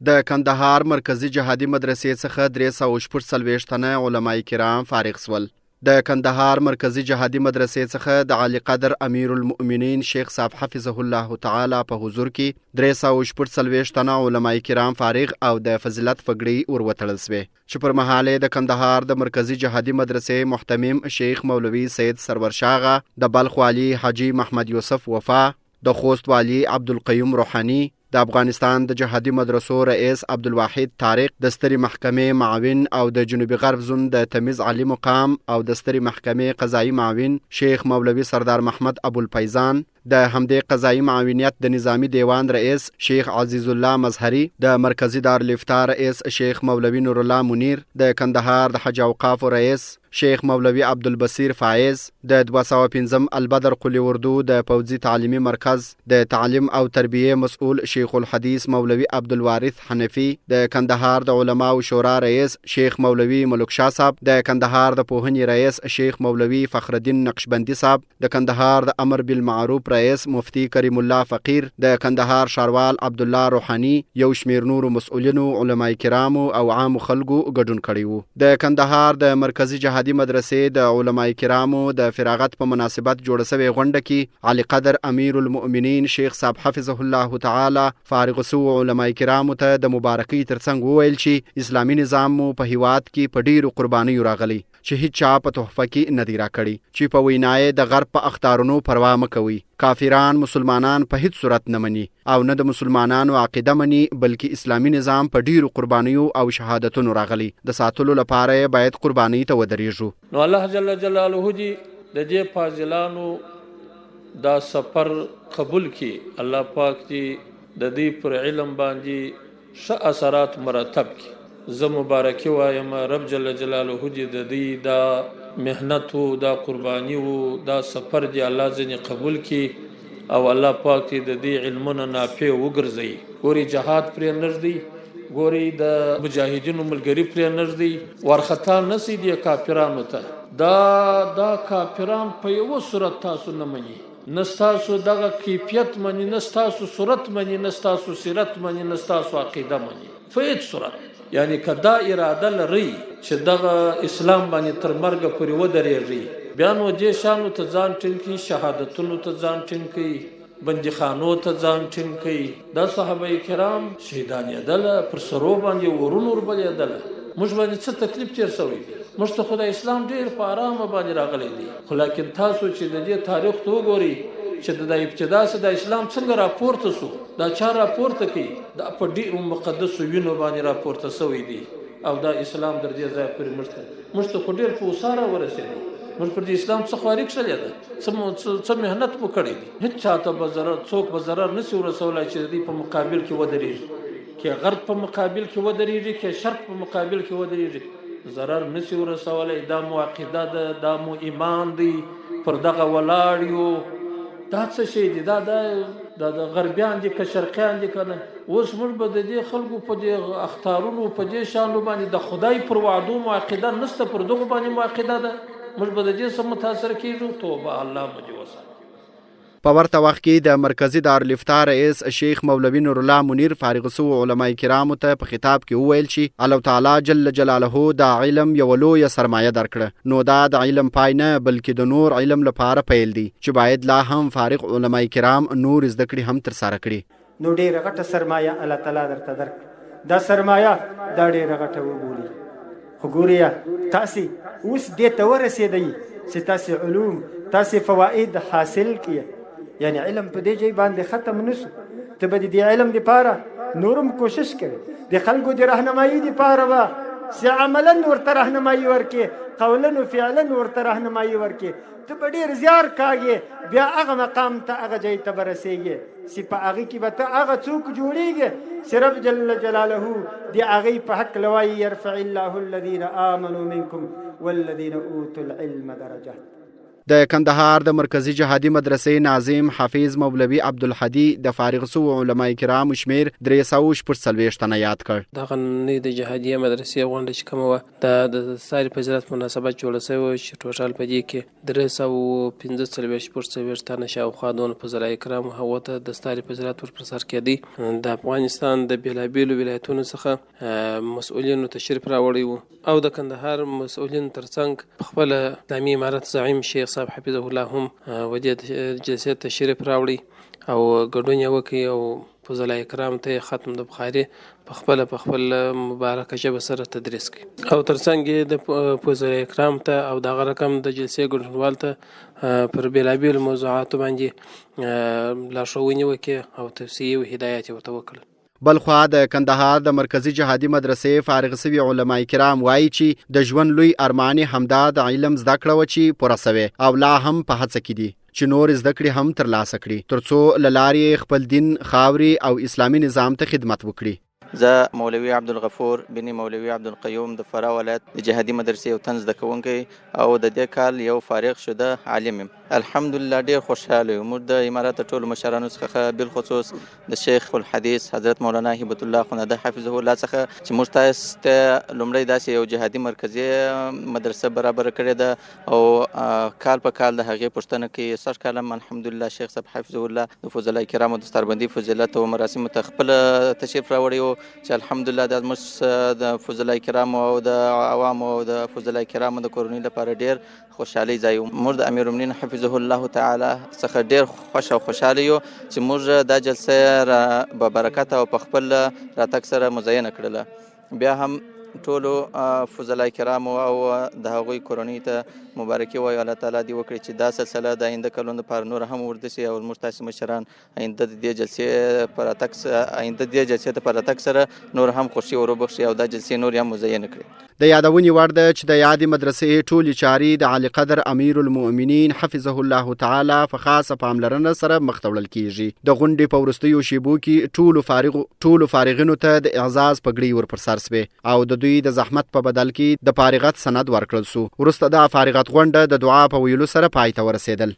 د کندهار مرکزی جهادي مدرسې څخه 340 تنه علماء کرام فارغ سول. د کندهار مرکزی جهادي مدرسې څخه د عالی قدر امیر المؤمنین شیخ صاحب حفظه الله تعالی په حضور کې 340 تنه علماء کرام فارغ او د فضیلت پګړۍ وروتړل شوې چې پر مهاله د کندهار د مرکزی جهادي مدرسې محتمم شیخ مولوي سید سرور شاه د بلخ والی حاجی محمد یوسف وفا د خوست والی عبدالقیوم روحانی د افغانستان د جهادي مدرسو رئیس عبدالواحد طارق د سترې محکمې معاون او د جنوبي غرب زون د تمیز عالی مقام او د سترې محکمې قضایي معاون شیخ مولوي سردار محمد ابوالفیضان د همدې قضایي معاونیت د نظامی دیوان رئیس شیخ عزیز الله مظهری د مرکزی دارالافتا رئیس شیخ مولوي نور الله منیر د کندهار د حج اوقاف رئیس شیخ مولوي عبدالبصیر فایز د 205 البدر قلی اردو د پوځي تعلیمي مرکز د تعلیم او تربیه مسؤل شیخ الحدیث مولوي عبدالوارث حنفی د کندهار د علماء شورا رئیس شیخ مولوي ملک شاه صاحب د کندهار د پوهنې رئیس شیخ مولوي فخر الدین نقشبندی صاحب د کندهار د امر بالمعروف رئیس مفتی کریم الله فقیر د کندهار شاروال عبد الله روحانی یو شمیر نور مسؤلینو علماء کرامو او عام خلکو ګډون کړي وو. د کندهار د مرکزی جهادي مدرسې د علماء کرامو د فراغت په مناسبت جوړ شوی غونډه کې عالی قدر امیر المؤمنین شیخ صاحب حفظه الله تعالی فارغ سو علماء کرامو ته د مبارکۍ ترڅنګ وویل چې اسلامي نظام مو په هیواد کې په ډیرو قربانیو راغلی چې هیڅ چا په تحفه کې نه دی راکړي چې په وینای د غرب په اختارونو پروا مکوي. کافران مسلمانان په هیڅ صورت نه مني او نه د مسلمانانو عقیده مني بلکې اسلامي نظام په ډیرو قربانیو او شهادتونو راغلی د ساتلو لپاره باید قرباني ته ودرېږو. نو الله جل جلاله دې د دې فاضلانو دا سفر قبول کړي. الله پاک دې د دې پر علم باندې ښه اثرات مرتب کړي. زه مبارکي وایم رب جل جلاله دې د دې دا مهنت و دا قرباني و دا سفر دی الله ځنې قبول کړي او الله پاک دې د دې علمونه نافع وګرځوي. ګوري جهاد پرې نږدې ګوري د مجاهدینو ملګري پرې نږدې ورخطا نسی دی کافرانو ته دا کافران په یو صورت تاسو نه مني نستاسو دغه کیفیت مني نستاسو صورت مني نستاسو سیرت مني نستاسو عقیده مني په هیڅ صورت. یعنی کدا اراده لري چې دغه اسلام باندې تر مرګ پورې ودرېږي بیا نو دې شانو ته ځان ټینګي شهادتونو ته ځان ټینګي بندیخانو ته ځان ټینګي دا صحابه کرام شهیدان یدل پر سرو باندې ورونو ور بلیدل موږ باندې څه تکلیف تیر شوی موږ ته خدای اسلام ډیر په آرام باندې راغلی دی. خو لکن تاسو چې د دې تاریخ ته وګورئ چې د ابتدا سره د اسلام څنګه راپورته سو دا چا راپورته کوي دا په ډیرو مقدسو وینو باندې راپورته شوی دی او دا اسلام در دې ځای پورې موږ ته خو ډیر په وساره ورسېدو موږ پر دې اسلام څخه خارج شولې ده څه مهنت مو کړی دی هیڅ چاته به ضرر څوک به ضرر نشي ورسولی چې د دې په مقابل کې ودرېږي کې غرب په مقابل کې ودرېږي کې شرق په مقابل کې ودرېږي ضرر نشي ورسولی. دا مو عقیده ده دا مو ایمان دی پر دغه ولاړ یو دا څه شی دی دا د غربیان دي که شرقیان دي که نه اوس موږ به د دې خلکو په دې اختارونو په دې شانو باندې د خدای پر وعدو مو عقیده نشته پر دغو باندې مو عقیده ده موږ به د دې څه متاثر کېږو. توبه الله مو دې وساتي. په ورته وخت کې د مرکزی دارالافتا رئیس شیخ مولوي نور الله منیر فارغ سو علماء کرامو ته په خطاب کې وویل چې الله تعالی جل جلاله د علم یو لویه سرمایه درکړه نو دا د علم پای نه بلکې د نور علم لپاره پیل دی چې باید لا هم فارغ علماء کرام نور زده کړي هم تر سره کړي. نو ډیره غټه سرمایه الله تعالی درته درک دا سرمایه دا ډیره غټه وګوري. خو ګوریا تاسو اوس دې ته ورسېدئ چې تاسو علوم تاسو فواید حاصل کړئ یعنی علم په دې ځای باندې ختم نشو ته به دې علم لپاره نورم کوشش کوي د خلکو د راهنمایي لپاره به چې عملا ورته راهنمایي ورکړي قولا و فعلا ورته راهنمایي ورکړي ته به ډېر زیار کاږې بیا هغه مقام ته هغه ځای ته به رسېږي چې په هغې کې به ته هغه څوک جوړېږي چې رب جل جلاله د هغې په حق لوایي یرفع الله الذین آمنوا منکم والذین اوتوا العلم درجات. د کندهار د مرکزی جهادي مدرسې ناظم حافظ مولوي عبدالحدی د فارغ سو علماء کرام شمیر 340 تنه یاد کړ. دغه نوې د جهادي مدرسې غونډه چې کومه وه د ساري فضیلت مناسبت جوړه شوې وه چې ټوټال په دې کې 345 تنه شاوخوا دونه فضلای کرام هغو ته د ساري فضیلت ور پر سر کېدی. د افغانستان د بېلابېلو ولایتونو څخه مسؤلینو تشریف راوړی و او د کندهار مسؤلینو ترڅنګ په خپل اسلامي امارت زعیم شیخ صاحب حفظه الله هم ودې جلسې تشریف راوړي او ګډون یې وکړي او فضلای کرام ته ختم د بخاري په خپل مبارکه ژبه سره تدریس کړي او ترڅنګ د فضلای کرام ته او دغه رقم د جلسې ګډونوال ته پر بېلابېلو موضوعاتو باندې لارښوونې وکړي او توصیې او هدایات یې ورته وکړل. بلخوا د کندهار د مرکزی جهادي مدرسې فارغ سوي علماء کرام وایي چې د ژوند لوی ارمان همدا د علم زده کړه و چې پوره سوی او لا هم په هڅه کې دي چې نور زده کړې هم ترلاسه کړي ترڅو له لارې خپل دین خاوري او اسلامي نظام ته خدمت وکړي. زه مولوي عبدالغفور بن مولوي عبدالقیوم د فراه ولایت د جهادي مدرسې یو تن زده کوونکی او د دې کال یو فارغ شده عالم یم. الحمدلله ډېر خوشحاله یو. موږ د امارت ټولو مشرانو څخه بالخصوص د شیخ الحدیث حضرت مولانا هبة الله خنده حفظه الله څخه چې موږ تاسو ته لومړی داسې یو جهادي مرکزي مدرسه برابر کړې ده او کال په کال د هغې پوښتنه کوي. سږ کال هم الحمدلله شیخ صاحب حفظه الله د فضلای کرامو د ستربندي فضیلت او مراسمو ته خپل تشریف راوړی و چې الحمدلله د زموږ د فضلای کرامو او د عوامو او د فضلای کرامو د کورنۍ لپاره ډېر خوشحالي ځای و. موږ د امیرالمؤمنین حفظه الله تعالی څخه ډېر خوښ او خوشحاله یو چې موږ دا جلسه په برکت او په خپل راتګ سره مزینه کړله. بیا هم ټولو فضلای کرامو او د هغوی کورنۍ ته مبارکي وایو. الله تعالی دې وکړي چې دا سلسله د آینده کلونو لپاره نور هم ورده شي او موږ تاسې مشران آینده د دې جلسې ته په راتګ سره نور هم خوښي ور وبخښي او دا جلسې نور هم مزینه کړي. د یادونې وړ ده چې د یادې مدرسې ټولې چارې د اعلی قدر امیر المؤمنین حفظه الله تعالی په خاصه پاملرنه سره مخ ته وړل کیږي. د غونډې په وروستیو شیبو کې ټولو فارغینو ته د اعزاز پګړۍ ور پر سر سوې او د دوی د زحمت په بدل کې د فارغت سند ورکړل سو. وروسته د فارغت غونډه د دعا په ویلو سره پای ته ورسېدل.